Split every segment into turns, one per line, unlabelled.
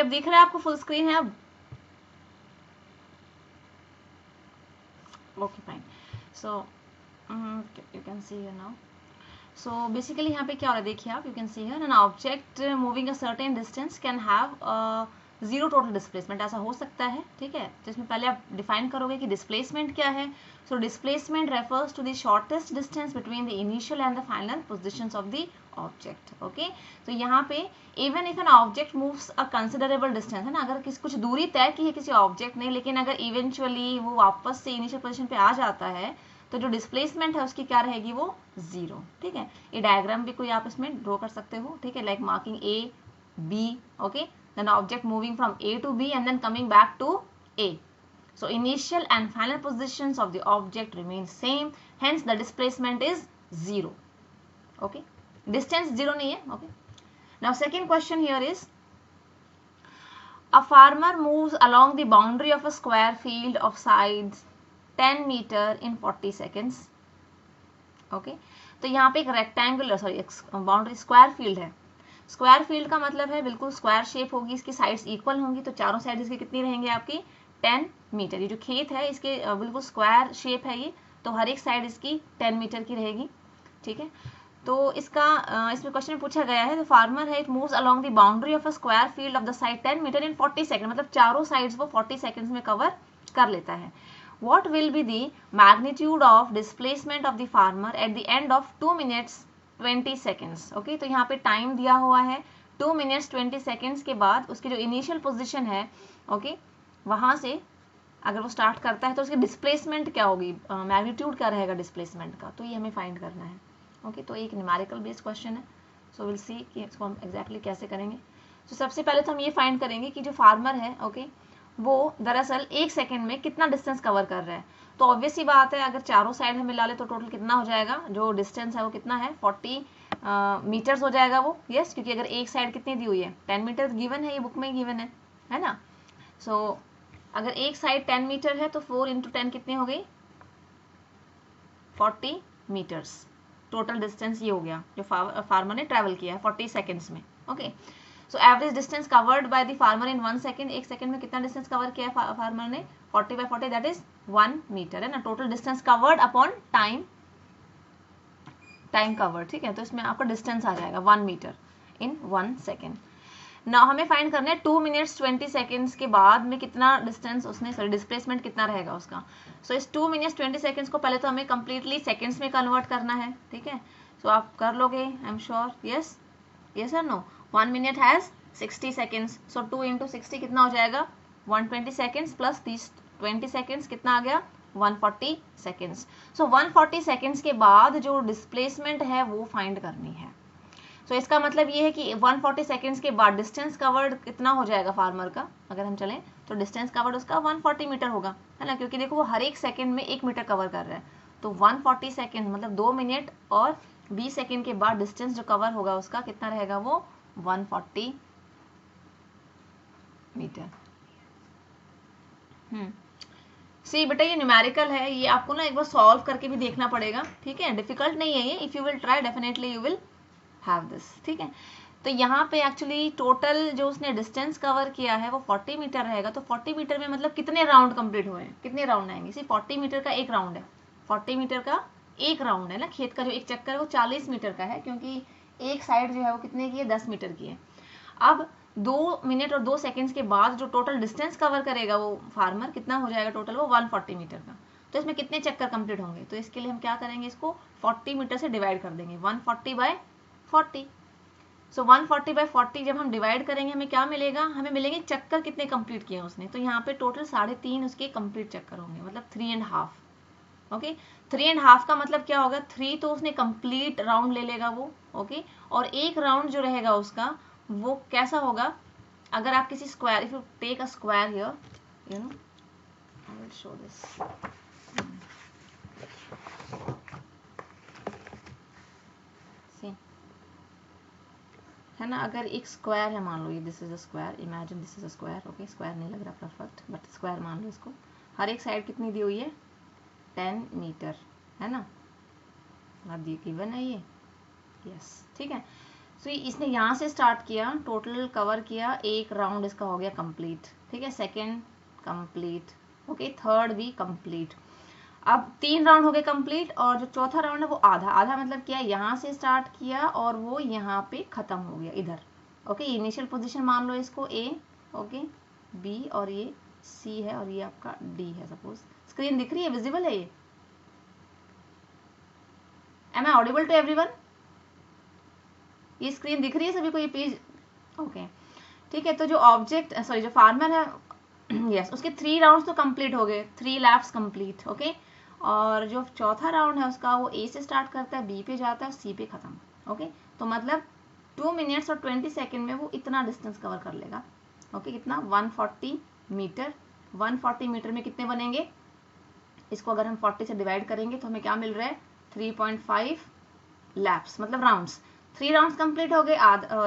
अब दिख रहा है आपको, फुल स्क्रीन है अब? Okay fine. So you can see here now. So basically यहाँ पे क्या हो रहा है देखिए आप, you can see here an object moving a certain distance can have zero total displacement. ऐसा हो सकता है, ठीक है. तो इसमें पहले आप डिफाइन करोगे कि डिस्प्लेसमेंट क्या है. So displacement refers to the shortest distance between the initial and the final positions of the object. Okay, तो यहाँ पे even if an object moves a considerable distance, है ना, अगर कुछ दूरी तय की है किसी ऑब्जेक्ट ने, लेकिन अगर इवेंचुअली वो वापस से इनिशियल पोजिशन पे आ जाता है, तो जो डिस्प्लेसमेंट है उसकी क्या रहेगी, वो जीरो. ठीक है, ये डायग्राम भी कोई आप इसमें ड्रॉ कर सकते हो. ठीक है, like marking A B. Okay, then object moving from A to B and then coming back to A. So initial and final positions of the object remain same, hence the displacement is zero. Okay, distance zero nahi hai. Okay, now second question here is, a farmer moves along the boundary of a square field of sides 10 meter in 40 seconds. Okay, तो यहाँ पे एक rectangular boundary square field है. Square field का मतलब है बिल्कुल square shape होगी, इसकी साइड्स इक्वल होंगी, तो चारों साइड इसकी कितनी रहेंगे आपकी 10 मीटर. ये जो खेत है इसके बिल्कुल स्क्वायर शेप है ये, तो हर एक साइड इसकी 10 मीटर की रहेगी. ठीक है, तो इसका इसमें क्वेश्चन में पूछा गया है, तो फार्मर है, it moves along the boundary of a square field of the side 10 metre in 40 second. मतलब चारों साइड्स वो 40 सेकंड्स में कवर कर लेता है. What will be the magnitude of displacement of the farmer at the end of 2 minutes 20 seconds? Okay, तो यहाँ पे टाइम दिया हुआ है 2 minutes 20 seconds के बाद उसकी जो इनिशियल पोजीशन है, ओके, वहाँ से अगर वो स्टार्ट करता है तो उसकी डिस्प्लेसमेंट क्या होगी, मैग्नीट्यूड क्या रहेगा डिस्प्लेसमेंट का, तो ये हमें फाइंड करना है. ओके, तो एक न्यूमेरिकल बेस्ड क्वेश्चन है. सो विल सी कि इसको हम एग्जैक्टली कैसे करेंगे. तो सबसे पहले तो हम ये फाइंड करेंगे कि जो फार्मर है, ओके, वो दरअसल एक सेकंड में कितना डिस्टेंस कवर कर रहा है. तो ऑब्वियस ही बात है, अगर चारों साइड हम मिला ले तो टोटल कितना हो जाएगा, जो डिस्टेंस है वो कितना है 40 मीटर्स हो जाएगा वो. यस, क्योंकि अगर एक साइड कितनी दी हुई है 10 मीटर गिवन है, ये बुक में गिवन है ना. सो अगर एक साइड 10 मीटर है तो 4 × 10 कितनी हो गई 40 मीटर्स. टोटल डिस्टेंस ये हो गया जो फार्मर ने ट्रैवल किया है 40 सेकेंड्स में. Okay, so average distance covered by the farmer in 1 second. एक सेकंड में कितना डिस्टेंस कवर किया है फार्मर ने 40/40, दैट इज 1 मीटर, है ना. Total distance covered upon time covered. ठीक है, तो इसमें आपका डिस्टेंस आ जाएगा 1 मीटर इन 1 सेकंड. नाउ हमें फाइंड करना है 2 minutes 20 seconds के बाद में कितना डिस्टेंस उसने डिस्प्लेसमेंट कितना रहेगा उसका. सो इस 2 minutes 20 seconds को पहले तो हमें कंप्लीटली सेकंड्स में कन्वर्ट करना है. ठीक है, सो आप कर लोगे, I am sure. Yes, yes और no. 1 minute has 60 seconds, so 2 × 60 कितना हो जाएगा 120 seconds प्लस 20 seconds कितना आ गया 140 seconds. सो 140 seconds के बाद जो डिस्प्लेसमेंट है वो फाइंड करनी है. तो इसका मतलब ये है कि 140 सेकेंड्स के बाद डिस्टेंस कवर्ड कितना हो जाएगा फार्मर का. अगर हम चलें तो डिस्टेंस कवर्ड उसका 140 मीटर होगा, है ना, क्योंकि देखो वो हर एक सेकंड में 1 मीटर कवर कर रहा है. तो 140 सेकेंड मतलब 2 मिनट और 20 सेकेंड के बाद डिस्टेंस जो कवर होगा उसका कितना रहेगा, वो 140 मीटर. सी बेटा ये न्यूमेरिकल है, ये आपको ना एक बार सॉल्व करके भी देखना पड़ेगा. ठीक है, डिफिकल्ट नहीं है ये. If you will try definitely you will have this. ठीक है, तो यहाँ पे एक्चुअली टोटल जो उसने डिस्टेंस कवर किया है वो 40 मीटर रहेगा. तो 40 मीटर में मतलब कितने राउंड कंप्लीट हुए हैं, कितने राउंड आएंगे. सिर्फ 40 मीटर का एक राउंड है, 40 मीटर का एक राउंड है ना. खेत का जो एक चक्कर है वो 40 मीटर का है, क्योंकि एक साइड जो है वो कितने की है 10 मीटर की है. अब 2 मिनट और 2 सेकेंड्स के बाद जो टोटल डिस्टेंस कवर करेगा वो फार्मर कितना हो जाएगा टोटल, वो 140 मीटर का. तो इसमें कितने चक्कर कंप्लीट होंगे, तो इसके लिए हम क्या करेंगे, इसको 40 मीटर से डिवाइड कर देंगे 140/40. सो 140/40 जब हम डिवाइड करेंगे हमें क्या मिलेगा, हमें मिलेंगे चक्कर कितने कंप्लीट किए उसने. तो यहाँ पे टोटल 3.5 उसके कंप्लीट चक्कर होंगे, मतलब 3.5. ओके, 3.5 का मतलब क्या होगा, 3 तो उसने कंप्लीट राउंड ले लेगा वो. ओके, और एक राउंड जो रहेगा उसका वो कैसा होगा, अगर आप किसी square, if you take a square here, you know, I will show this. है ना, अगर एक स्क्वायर है, मान लो ये this is a square, imagine this is a square. Okay, square नहीं लग रहा परफेक्ट, बट स्क्वायर मान लो इसको. हर एक साइड कितनी दी हुई है 10 मीटर, है ना, अब ये गिवन है ये. यस, ठीक है. सो इसने यहाँ से स्टार्ट किया, टोटल कवर किया, एक राउंड इसका हो गया कंप्लीट, ठीक है, सेकेंड कंप्लीट, ओके, थर्ड भी कंप्लीट। अब 3 राउंड हो गए कंप्लीट, और जो चौथा राउंड है वो आधा, आधा मतलब क्या, यहाँ से स्टार्ट किया और वो यहाँ पे खत्म हो गया इधर, ओके। इनिशियल पोजीशन मान लो इसको ए, ओके, बी, और ये सी है, और ये आपका डी है सपोज। स्क्रीन दिख रही है, विजिबल है ये? Am I audible to everyone? ये स्क्रीन दिख रही है सभी को, ये पेज? ओके, ठीक है। तो जो ऑब्जेक्ट, सॉरी, जो फार्मर है, यस, उसके 3 राउंड्स तो कंप्लीट हो गए, 3 लैप्स कंप्लीट, ओके। और जो चौथा राउंड है उसका, वो ए से स्टार्ट करता है, बी पे जाता है, सी पे खत्म, ओके। तो मतलब 2 मिनट्स और 20 सेकेंड में वो इतना डिस्टेंस कवर कर लेगा, ओके। कितना? 140 मीटर। 140 मीटर में कितने बनेंगे? इसको अगर हम 40 से डिवाइड करेंगे तो हमें क्या मिल रहा है? 3.5 लैप्स, मतलब राउंड्स। 3 राउंड्स कंप्लीट हो गए,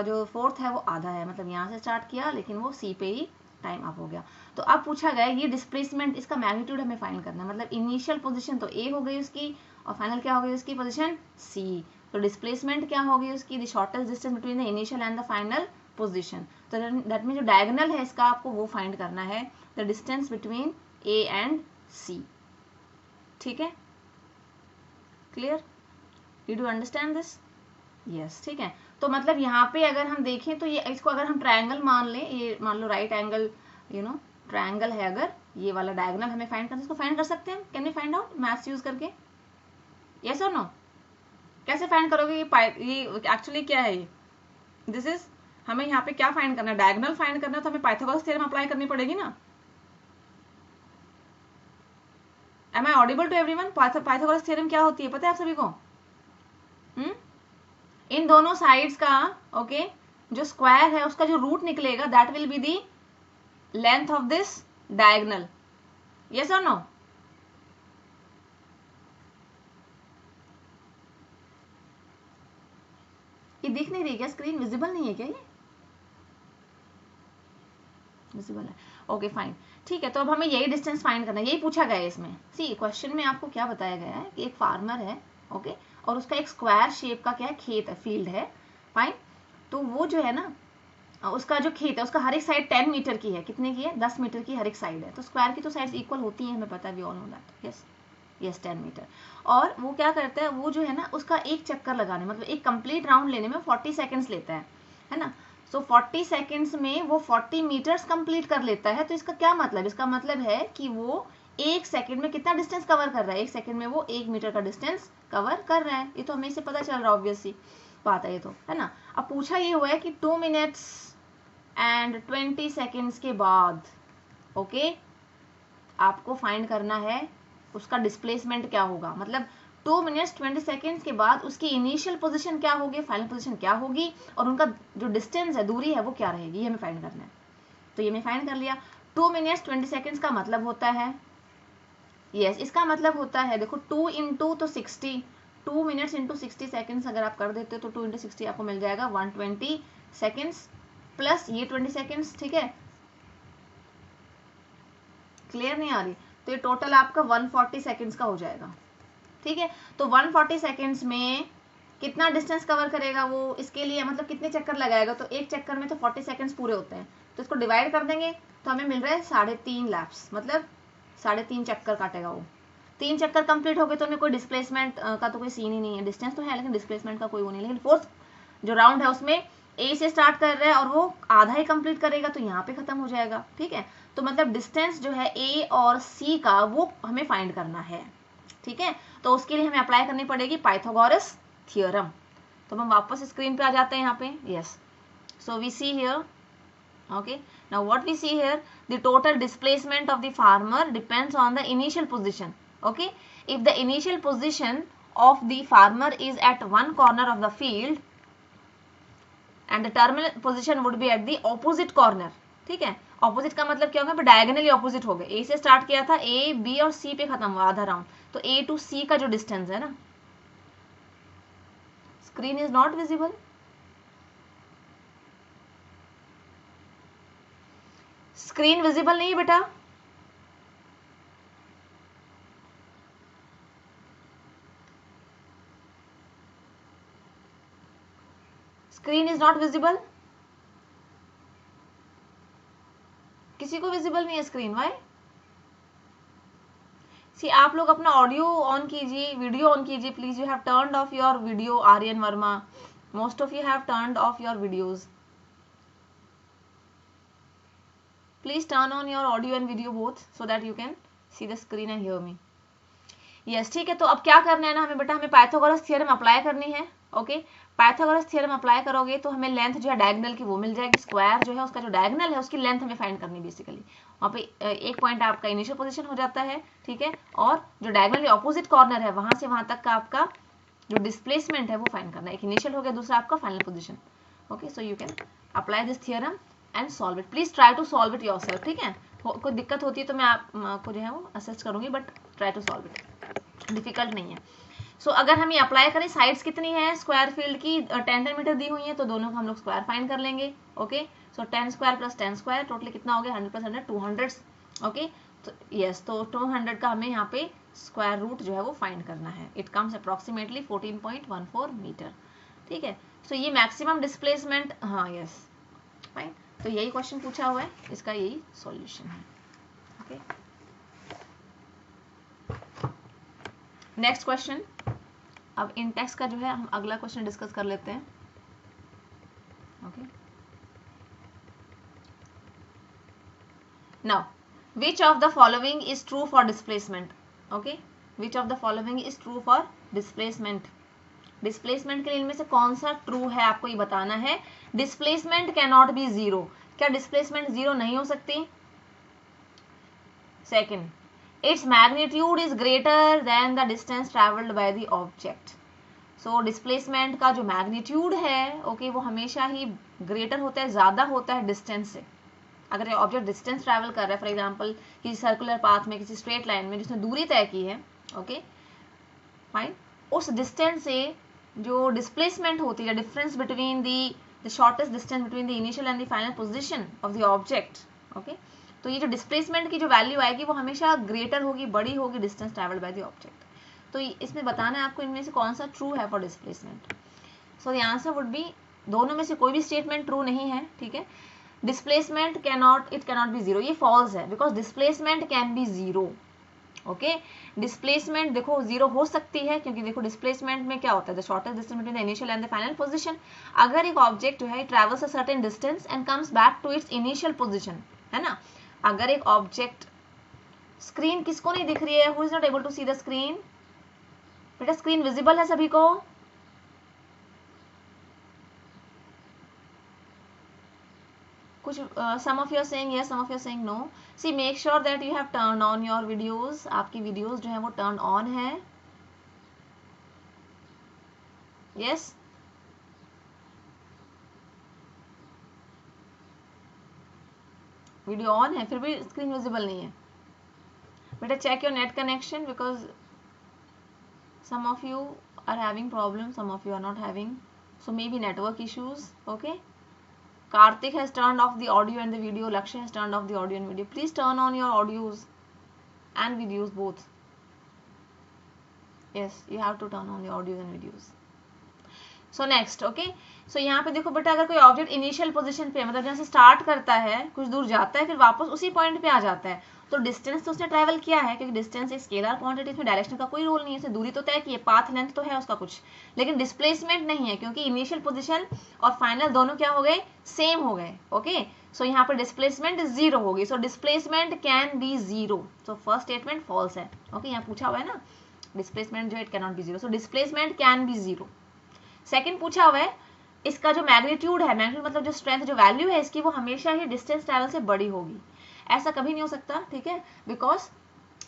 जो फोर्थ है वो आधा है, मतलब यहाँ से स्टार्ट किया लेकिन वो सी पे ही टाइम अप हो गया। तो अब पूछा गया ये डिस्प्लेसमेंट, इसका मैग्नीट्यूड हमें फाइंड करना है, मतलब इनिशियल पोजीशन तो ए हो गई उसकी, और फाइनल क्या हो गई उसकी पोजीशन? सी। तो डिस्प्लेसमेंट क्या होगी उसकी? The shortest distance between the initial and the final position. तो दैट मीन जो डायगोनल है इसका, आपको वो फाइंड करना है, the distance between A and C, ठीक है? Clear? Did you understand this? Yes, ठीक है। तो मतलब यहाँ पे अगर हम देखें तो ये, इसको अगर हम ट्रायंगल मान लें, ये मान लो राइट एंगल, ट्रायंगल है, अगर ये वाला डायगोनल हमें फाइंड करना है, इसको फाइंड कर सकते हैं, can we find out maths use करके? यस और नो? कैसे फाइंड करोगे? ये एक्चुअली क्या है ये? दिस इज, हमें यहाँ पे क्या फाइंड करना है? डायगोनल फाइंड करना है, तो हमें पाइथागोरस थ्योरम अप्लाई करनी पड़ेगी ना। Am I audible to everyone? Pythagoras theorem क्या होती है पता है आप सभी को? इन दोनों साइड्स का, ओके, जो स्क्वायर है उसका जो रूट निकलेगा, that will be the length of this diagonal. Yes और नो? ये दिख नहीं रही क्या स्क्रीन? विजिबल नहीं है क्या ये? विजिबल है, ओके फाइन, ठीक है। तो अब हमें यही डिस्टेंस फाइंड करना है, यही पूछा गया है इसमें। सी क्वेश्चन में आपको क्या बताया गया है कि एक फार्मर है, ओके, और उसका एक स्क्वायर शेप का क्या है, खेत है, फील्ड है, फाइन। तो वो जो है ना, उसका जो खेत है उसका हर एक साइड 10 मीटर की है, कितने की है? 10 मीटर की हर एक साइड है। तो स्क्वायर की तो साइड्स इक्वल होती हैं, हमें पता है, we all know that. Yes, yes, 10 metre. और वो क्या करता है, वो जो है ना, उसका एक चक्कर लगाने, मतलब एक कंप्लीट राउंड लेने में 40 सेकेंड्स लेता है ना। सो 40 सेकेंड्स में वो 40 मीटर्स कंप्लीट कर लेता है। तो इसका क्या मतलब? इसका मतलब है कि वो 1 सेकेंड में कितना डिस्टेंस कवर कर रहा है? 1 सेकेंड में वो 1 मीटर का डिस्टेंस कवर कर रहा है। ये तो हमें इससे पता चल रहा है, ऑब्वियसली बात है ये तो, है ना। अब पूछा ये हुआ है कि 2 मिनट्स एंड 20 सेकेंड्स के बाद, ओके, आपको फाइंड करना है उसका डिस्प्लेसमेंट क्या होगा, मतलब 2 मिनट्स 20 सेकेंड्स के बाद उसकी इनिशियल पोजीशन क्या होगी, फाइनल पोजीशन क्या होगी, और उनका जो डिस्टेंस है, दूरी है, वो क्या रहेगी, ये हमें फाइंड करना है। तो ये मैं फाइंड कर लिया। 2 मिनट्स 20 सेकेंड्स का मतलब होता है, यस, इसका मतलब होता है, देखो 2 इंटू तो 60, 2 मिनट्स इंटू 60 सेकेंड्स अगर आप कर देते हो तो 2 इंटू 60 आपको मिल जाएगा 120 सेकेंड्स, प्लस ये 20 सेकेंड्स, ठीक है। क्लियर नहीं आ रही? तो ये टोटल आपका 140 सेकेंड्स का हो जाएगा, ठीक है। तो 140 सेकेंड्स में कितना डिस्टेंस कवर करेगा वो, इसके लिए मतलब कितने चक्कर लगाएगा? तो एक चक्कर में तो 40 सेकेंड्स पूरे होते हैं, तो इसको डिवाइड कर देंगे तो हमें मिल रहा है 3.5 लैप्स, मतलब 3.5 चक्कर काटेगा वो। 3 चक्कर कंप्लीट हो गए तो हमें कोई डिस्प्लेसमेंट का तो कोई सीन ही नहीं है, डिस्टेंस तो है लेकिन डिस्प्लेसमेंट का कोई वो नहीं। लेकिन फोर्थ जो राउंड है उसमें ए से स्टार्ट कर रहा है और वो आधा ही कंप्लीट करेगा, तो यहाँ पे खत्म हो जाएगा, ठीक है। तो मतलब डिस्टेंस जो है ए और सी का, वो हमें फाइंड करना है, ठीक है। तो उसके लिए हमें अप्लाई करनी पड़ेगी पाइथागोरस थ्योरम। तो हम वापस स्क्रीन पे आ जाते हैं यहाँ पे। Yes, so we see here, okay, now what we see here, the total displacement of the farmer depends on the initial position, okay. If the initial position of the farmer is at one corner of the field and the terminal position would be at the opposite corner, ठीक है। Opposite का मतलब क्या होगा? Diagonally opposite हो गए, ए से start किया था, ए बी और सी पे खत्म हुआ आधा राउंड, तो ए टू सी का जो डिस्टेंस है ना, screen is not visible, screen visible नहीं है बेटा, स्क्रीन इज नॉट विजिबल, किसी को विजिबल नहीं है स्क्रीन, वाई? सी आप लोग अपना ऑडियो ऑन कीजिए, वीडियो ऑन कीजिए please. You have turned off your video. Aryan Verma, most of you have turned off your videos. Please turn on your audio and video both so that you can see the screen and hear me. Yes, ठीक है. तो अब क्या करना है ना हमें बेटा, हमें पाइथागोरस थ्योरम अप्लाई करनी है. ओके, पाइथागोरस थ्योरम अप्लाई करोगे तो हमें लेंथ जो है डायगोनल की वो मिल जाएगी. स्क्वायर जो है उसका जो डायगोनल है उसकी लेंथ हमें फाइंड करनी बेसिकली. वहाँ पे एक पॉइंट आपका इनिशियल पोजीशन हो जाता है, ठीक है, और जो डायगोनली ऑपोजिट कॉर्नर है वहां से वहां तक का आपका जो डिस्प्लेसमेंट है वो फाइंड करना है. एक इनिशियल हो गया, दूसरा आपका final position. Okay, so you can apply this theorem and solve it. Please try to solve it yourself. ठीक है, कोई दिक्कत होती है तो मैं आपको जो है वो असिस्ट करूंगी, but try to solve it, difficult नहीं है. सो अगर हम ये अप्लाई करें, साइड्स कितनी है स्क्वायर फील्ड की, 10 मीटर दी हुई है, तो दोनों का हम लोग स्क्वायर फाइंड कर लेंगे. ओके, सो 10 स्क्वायर प्लस 10 स्क्वायर टोटली कितना हो गया, 100 प्लस 100 200. ओके, तो यस, तो 200 का हमें यहाँ पे स्क्वायर रूट जो है वो फाइंड करना है. It comes approximately 14.14 metre. ठीक है, सो ये मैक्सिमम डिस्प्लेसमेंट, हाँ यस फाइन. तो यही क्वेश्चन पूछा हुआ है, इसका यही सॉल्यूशन है. Okay, next question. अब इन टेक्स्ट का जो है हम अगला क्वेश्चन डिस्कस कर लेते हैं. Okay, now which of the following is true for displacement. Okay, which of the following is true for displacement. Displacement के लिए इनमें से कौन सा ट्रू है आपको ये बताना है. Displacement can not be zero. क्या डिस्प्लेसमेंट जीरो नहीं हो सकती. Second, its magnitude is greater than the distance traveled by the object. So displacement का जो magnitude है, okay, वो हमेशा ही greater होता है, ज़्यादा होता है distance से. अगर ये ऑब्जेक्ट डिस्टेंस ट्रैवल कर रहा है, फॉर एग्जाम्पल किसी सर्कुलर पाथ में, किसी स्ट्रेट लाइन में जिसने दूरी तय की है, ओके फाइन, उस डिस्टेंस से जो डिस्प्लेसमेंट होती है, difference between the shortest distance between the initial and the final position of the object. Okay, तो ये जो डिस्प्लेसमेंट की जो वैल्यू आएगी वो हमेशा ग्रेटर होगी, बड़ी होगी distance travelled by the object. तो इसमें बताना है आपको इनमें से कौन सा ट्रू है for displacement. So the answer would be, दोनों में से कोई भी स्टेटमेंट ट्रू नहीं है. ठीक है, displacement it cannot be zero, ये फॉल्स है, because displacement can be zero. Okay, displacement देखो जीरो हो सकती है, क्योंकि देखो डिस्प्लेसमेंट में क्या होता है, the shortest distance between the initial and the final position. अगर एक ऑब्जेक्ट जो है travels a certain distance and comes back to its initial position, है ना. अगर एक ऑब्जेक्ट, स्क्रीन किसको नहीं दिख रही है, who is not able to see the screen. बेटा स्क्रीन विजिबल है सभी को. कुछ some of you are saying yes, some of you are saying no. See, make sure that you have turned on your videos. आपकी videos जो है वो turn on है. yes, वीडियो ऑन है फिर भी स्क्रीन विजिबल नहीं है. बेटा check your net connection, because some of you are having problem, some of you are not having, so maybe network issues. Okay, Karthik has turned off the audio and the video. Lakshya has turned off the audio and video. Please turn on your audios and videos both. Yes, you have to turn on the audios and videos. So next, okay. So यहाँ पे देखो बेटा, अगर कोई object initial position पे, मतलब जहाँ से स्टार्ट करता है, कुछ दूर जाता है, फिर वापस उसी पॉइंट पे आ जाता है, तो डिस्टेंस तो उसने ट्रैवल किया है, क्योंकि डिस्टेंस एक स्केलर क्वांटिटी, इसमें डायरेक्शन का कोई रोल नहीं है. इसने दूरी तो तय की है, पाथ लेंथ तो है उसका कुछ, लेकिन डिस्प्लेसमेंट नहीं है, क्योंकि इनिशियल पोजीशन और फाइनल दोनों क्या हो गए, सेम हो गए. ओके, सो यहाँ पर डिस्प्लेसमेंट जीरो होगी. So displacement can be zero. So first statement false है. ओके, यहाँ पूछा हुआ है ना डिस्प्लेसमेंट जो it can not be zero. So displacement can be zero. Second पूछा हुआ है, इसका जो मैग्नीट्यूड है, मैग्नीट्यूड मतलब जो स्ट्रेंथ, जो वैल्यू है इसकी, वो हमेशा ही डिस्टेंस ट्रैवल से बड़ी होगी. ऐसा कभी नहीं हो सकता. ठीक है, बिकॉज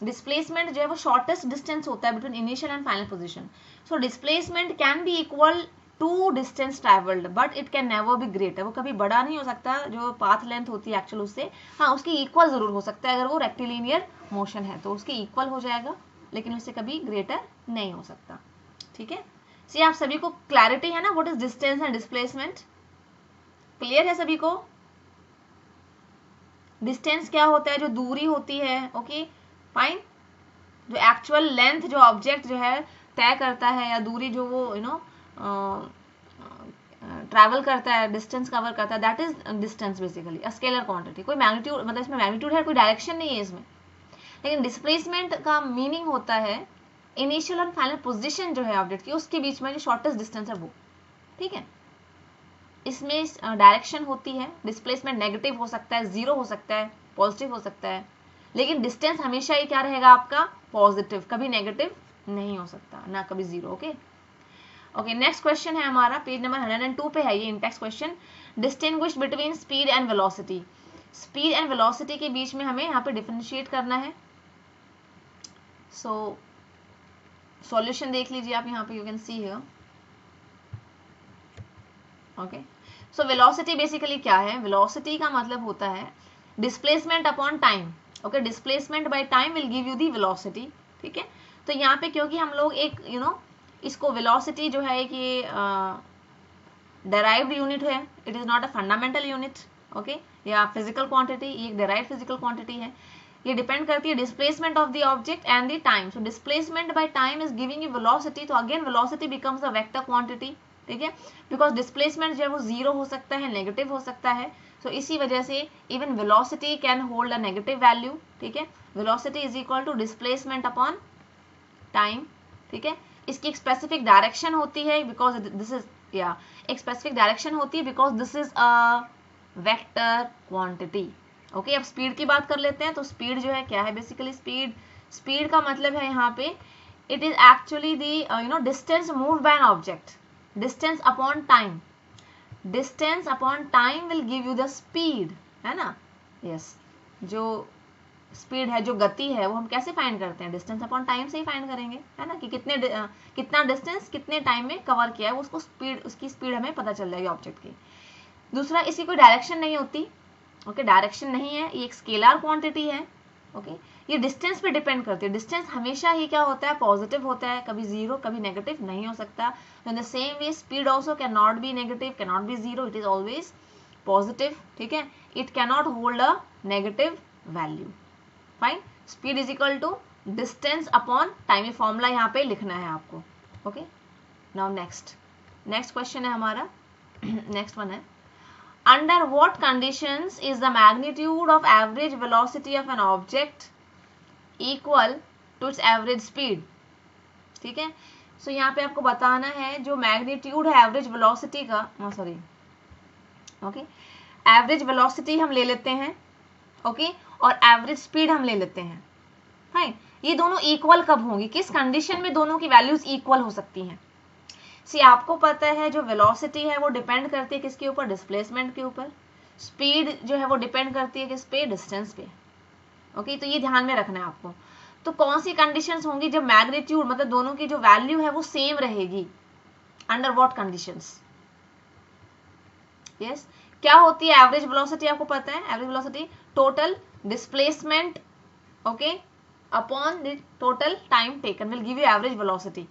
डिस्प्लेसमेंट जो है वो शॉर्टेस्ट डिस्टेंस होता है between initial and final position. So displacement can be equal to distance travelled, but it can never be greater. वो कभी बड़ा नहीं हो सकता जो पाथ लेंथ होती है एक्चुअल उससे. हाँ, उसकी इक्वल जरूर हो सकता है, अगर वो रेक्टिलिनियर मोशन है तो उसकी इक्वल हो जाएगा, लेकिन उससे कभी ग्रेटर नहीं हो सकता. ठीक है, सी आप सभी को क्लैरिटी है ना, what is distance and displacement, clear है सभी को. डिस्टेंस क्या होता है, जो दूरी होती है. ओके फाइन, जो एक्चुअल लेंथ जो ऑब्जेक्ट जो है तय करता है, या दूरी जो वो ट्रैवल करता है, डिस्टेंस कवर करता है, that is distance basically, a scalar quantity. कोई मैग्नीट्यूड, मतलब इसमें मैग्नीट्यूड है, कोई डायरेक्शन नहीं है इसमें। लेकिन डिस्प्लेसमेंट का मीनिंग होता है इनिशियल और फाइनल पोजीशन जो है ऑब्जेक्ट की, उसके बीच में जो शॉर्टेस्ट डिस्टेंस है वो, ठीक है। इसमें डायरेक्शन होती है, डिस्प्लेसमेंट नेगेटिव हो सकता है, जीरो हो सकता है, पॉजिटिव हो सकता है, लेकिन डिस्टेंस हमेशा ही क्या रहेगा आपका, पॉजिटिव, कभी नेगेटिव नहीं हो सकता, ना कभी zero. Okay okay, next question है हमारा, पेज नंबर 102 पे है ये index question. Distinguish between speed and velocity. Speed and velocity के बीच में हमें यहाँ पे डिफरेंशिएट करना है। सो सॉल्यूशन देख लीजिए आप यहाँ पे, you can see here. Okay, so velocity basically क्या है, वेलोसिटी का मतलब होता है displacement upon time. Okay, displacement by time will give you the velocity, ठीक है। तो यहाँ पे क्योंकि हम लोग एक इसको वेलोसिटी जो है कि डेराइव्ड यूनिट है, it is not a fundamental unit, okay, या फिजिकल क्वांटिटी, ये एक डेराइव्ड फिजिकल क्वांटिटी है। ये डिपेंड करती है displacement of the object and the time. So displacement by time is giving you velocity, तो again velocity becomes a vector quantity, ठीक है, बिकॉज डिस्प्लेसमेंट जो है वो जीरो हो सकता है, नेगेटिव हो सकता है। सो इसी वजह से even velocity can hold a negative value, ठीक है। Velocity is equal to displacement upon time, ठीक है। इसकी एक स्पेसिफिक डायरेक्शन होती है, बिकॉज दिस इज या एक स्पेसिफिक डायरेक्शन होती है, because this is a vector quantity. Okay, अब स्पीड की बात कर लेते हैं। तो स्पीड जो है क्या है बेसिकली, स्पीड का मतलब है यहाँ पे it is actually the distance moved by an object, distance upon time. Distance upon time will give you the speed, है ना। यस, जो स्पीड है, जो गति है, वो हम कैसे फाइंड करते हैं, डिस्टेंस अपॉन टाइम से ही फाइंड करेंगे, है ना, कि कितना डिस्टेंस कितने टाइम में कवर किया है, उसको स्पीड, उसकी स्पीड हमें पता चल जाएगी ऑब्जेक्ट की। दूसरा, इसकी कोई डायरेक्शन नहीं होती, ओके, डायरेक्शन नहीं है, ये एक स्केलर क्वांटिटी है, ओके। ये डिस्टेंस पे डिपेंड करती है, डिस्टेंस हमेशा ही क्या होता है, पॉजिटिव होता है, कभी जीरो कभी नेगेटिव नहीं हो सकता। In the same way speed also can not be negative, can not be zero, it is always positive, ठीक है। It can not hold a negative value. Fine, speed is equal to distance upon time, ये formula यहाँ पे लिखना है आपको। Okay, now next question है हमारा, नेक्स्ट वन है, under what conditions is the magnitude of average velocity of an object equal to its average speed, ठीक है। सो यहाँ पे आपको बताना है जो मैग्नीट्यूड है एवरेज वेलोसिटी का, सॉरी, ओके, एवरेज वेलोसिटी हम ले लेते हैं, ओके, और एवरेज स्पीड हम ले लेते हैं, फाइन। ये दोनों इक्वल कब होंगी, किस कंडीशन में दोनों की वैल्यूज इक्वल हो सकती हैं। सी आपको पता है जो वेलोसिटी है वो डिपेंड करती है किसके ऊपर, डिस्प्लेसमेंट के ऊपर। स्पीड जो है वो डिपेंड करती है किस पे, डिस्टेंस पे, ओके। तो ये ध्यान में रखना है आपको। तो कौन सी कंडीशंस होंगी जब मैग्नीट्यूड, मतलब दोनों की जो वैल्यू है वो सेम रहेगी, अंडर व्हाट कंडीशंस। यस, क्या होती है एवरेज वेलोसिटी, आपको पता है average velocity total displacement, okay, upon the total time taken will give you average velocity.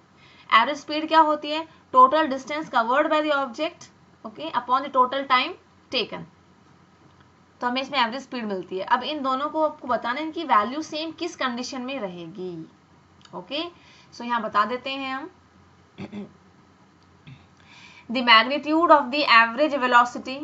Average speed क्या होती है, total distance covered by the object, okay, upon the total time taken. तो हमें इसमें average speed मिलती है। अब इन दोनों को आपको बताना है इनकी वैल्यू सेम किस कंडीशन में रहेगी, ओके। सो यहाँ बता देते हैं हम, the magnitude of the average velocity,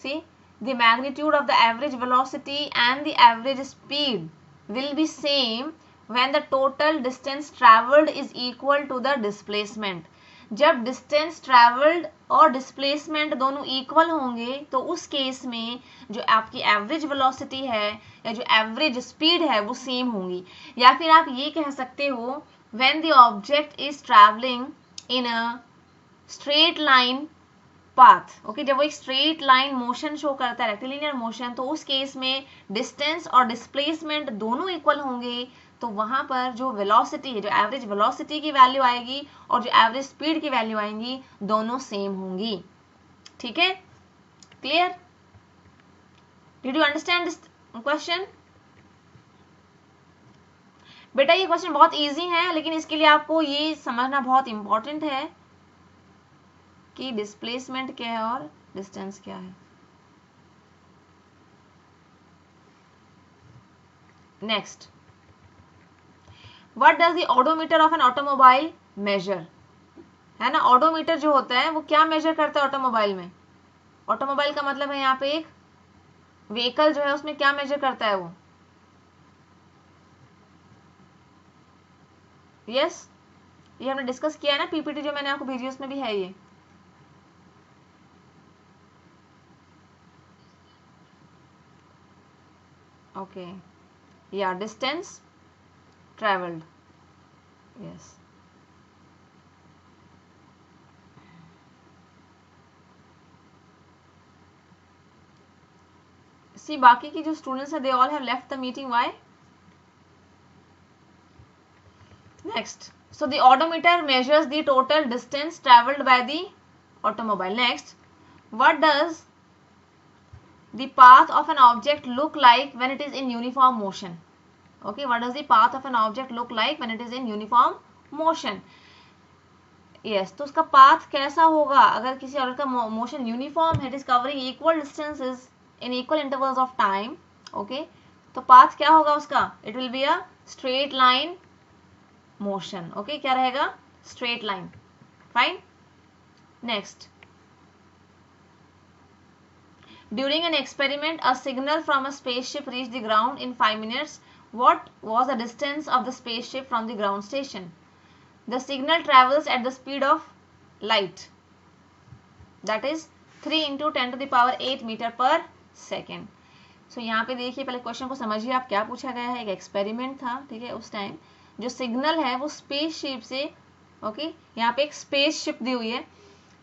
see the magnitude of the average velocity and the average speed will be same when the total distance traveled is equal to the displacement। जब distance travelled और displacement दोनों equal होंगे तो उस case में जो आपकी average velocity है या जो एवरेज स्पीड है वो सेम होंगी। या फिर आप ये कह सकते हो when the object is travelling in a straight line path, okay, जब वो एक स्ट्रेट लाइन मोशन शो करता है, रेक्टिलिनियर मोशन, तो उस केस में डिस्टेंस और डिस्प्लेसमेंट दोनों इक्वल होंगे। तो वहां पर जो वेलोसिटी है, जो एवरेज वेलोसिटी की वैल्यू आएगी और जो एवरेज स्पीड की वैल्यू आएंगी, दोनों सेम होंगी, ठीक है। Clear, did you understand this question. बेटा ये क्वेश्चन बहुत इजी है, लेकिन इसके लिए आपको ये समझना बहुत इंपॉर्टेंट है कि डिस्प्लेसमेंट क्या है और डिस्टेंस क्या है। Next, what does the odometer of an automobile measure. है ना। ऑडोमीटर जो होता है वो क्या मेजर करता है ऑटोमोबाइल में? ऑटोमोबाइल का मतलब है यहाँ पे एक व्हीकल जो है उसमें क्या मेजर करता है वो? यस, ये हमने डिस्कस किया है ना, पीपीटी जो मैंने आपको भेजी उसमें भी है ये। ओके, या डिस्टेंस ट्रेवल्ड, यस। सी बाकी की जो स्टूडेंट्स है they all have left the meeting, why? Next, so the odometer measures the total distance traveled by the automobile. Next, what does the path of an object look like when it is in uniform motion? Okay, what does the path of an object look like when it is in uniform motion? Yes, तो उसका path कैसा होगा अगर किसी object का motion uniform है, it is covering equal distances in equal intervals of time. Okay, तो path क्या होगा उसका? It will be a straight line motion. Okay, क्या रहेगा? Straight line. Fine. Next, during an experiment a signal from a spaceship reach the ground in 5 minutes. What was the distance of the spaceship from the ground station? The signal travels at the speed of light, that is 3 into 10 to the power 8 meter per second. सो यहाँ पे देखिए, पहले question को समझिए आप क्या पूछा गया है। एक एक्सपेरिमेंट था, ठीक है, उस टाइम जो सिग्नल है वो स्पेसशिप से, ओके, यहाँ पे एक स्पेसशिप दी हुई है,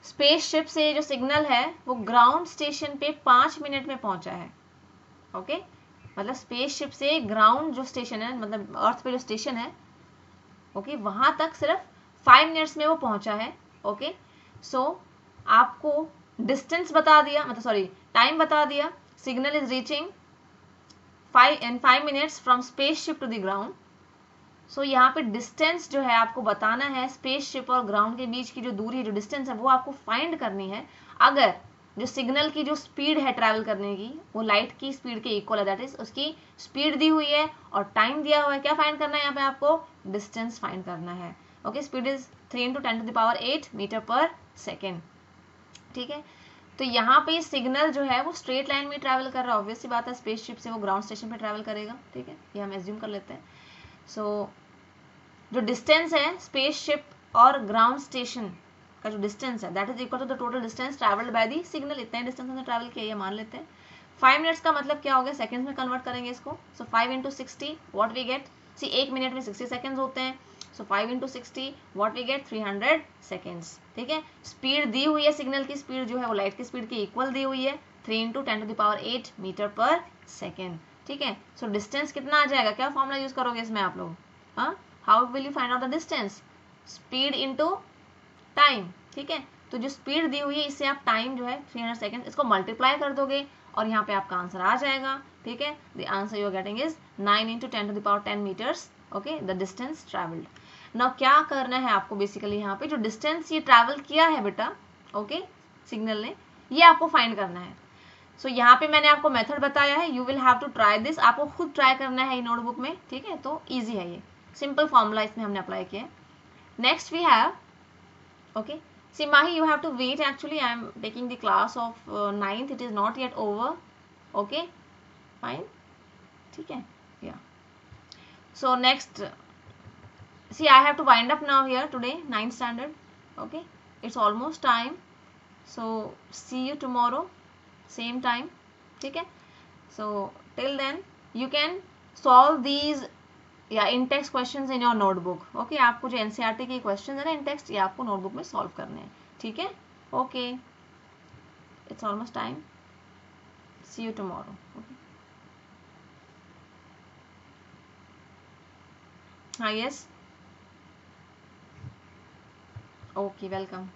स्पेसशिप से जो सिग्नल है वो ग्राउंड स्टेशन पे 5 मिनट में पहुंचा है। ओके, मतलब स्पेसशिप से ग्राउंड जो स्टेशन है, मतलब अर्थ पे जो स्टेशन है, ओके, वहां तक सिर्फ 5 मिनट्स में वो पहुंचा है। ओके, सो आपको डिस्टेंस बता दिया, मतलब सॉरी टाइम बता दिया, signal is reaching 5 minutes from spaceship to the ground. So यहाँ पे डिस्टेंस जो है आपको बताना है, स्पेसशिप और ग्राउंड के बीच की जो दूरी है, जो डिस्टेंस है वो आपको फाइंड करनी है। अगर जो सिग्नल की जो स्पीड है ट्रैवल करने की वो लाइट की स्पीड के इक्वल है, दैट इज उसकी स्पीड दी हुई है और टाइम दिया हुआ है, क्या फाइंड करना है यहाँ पे आपको? डिस्टेंस फाइंड करना है। Okay, speed is 3 into 10 to the power 8 metre पर सेकेंड। ठीक है, तो यहाँ पे सिग्नल जो है वो स्ट्रेट लाइन में ट्रैवल कर रहा है, ऑब्वियस सी बात है, स्पेसशिप से वो ग्राउंड स्टेशन पे ट्रैवल करेगा। ठीक है, ये हम एज्यूम कर लेते हैं। सो जो डिस्टेंस है स्पेसशिप और ग्राउंड स्टेशन का जो डिस्टेंस है that is equal to the total distance travelled by the signal. इतना डिस्टेंस हमने ट्रैवल किया, ये मान लेते हैं। 5 मिनट्स का मतलब क्या हो गया? सेकंड्स में कन्वर्ट करेंगे इसको। So 5 into 60 what we get? See 1 minute में 60 सेकंड्स होते हैं। So 5 into 60 what we get? 300 seconds. ठीक है, स्पीड दी हुई है, सिग्नल की स्पीड जो है वो लाइट की स्पीड के इक्वल दी हुई है, 3 into 10 to the power 8 metre पर सेकेंड। ठीक है, सो डिस्टेंस कितना आ जाएगा? क्या फॉर्मूला यूज करोगे इसमें आप लोग? हाँ, how will you find out the distance? Speed into time. ठीक है, तो जो स्पीड दी हुई है इससे आप टाइम जो है 300 सेकंड, इसको मल्टीप्लाई कर दोगे और यहाँ पे आपका आंसर आ जाएगा। ठीक है, the answer you are getting is 9 into 10 to the power 10 metres. Okay, the distance travelled. Now क्या करना है आपको? बेसिकली यहाँ पे जो डिस्टेंस ये ट्रैवल किया है बेटा, ओके, सिग्नल ने, ये आपको फाइंड करना है। सो यहाँ पे मैंने आपको मेथड बताया है, you will have to try this, आपको खुद ट्राई करना है नोटबुक में। ठीक है, तो ईजी है, ये सिंपल फॉर्मूला इसमें हमने अप्लाई किया है। Next we have, okay, see Mahi, you have to wait, actually I am taking the class of 9th, it is not yet over. Okay, fine, ठीक है, yeah. So next, see I have to wind up now here today, 9th standard. Okay, it's almost time, so see you tomorrow same time. ठीक है, so till then you can solve these या in text questions in your notebook. Okay, आपको जो NCERT के questions है ना इन text, ये आपको नोटबुक में सॉल्व करने हैं। ठीक है, okay, it's almost time, see you tomorrow. हाँ, यस, ओके, वेलकम।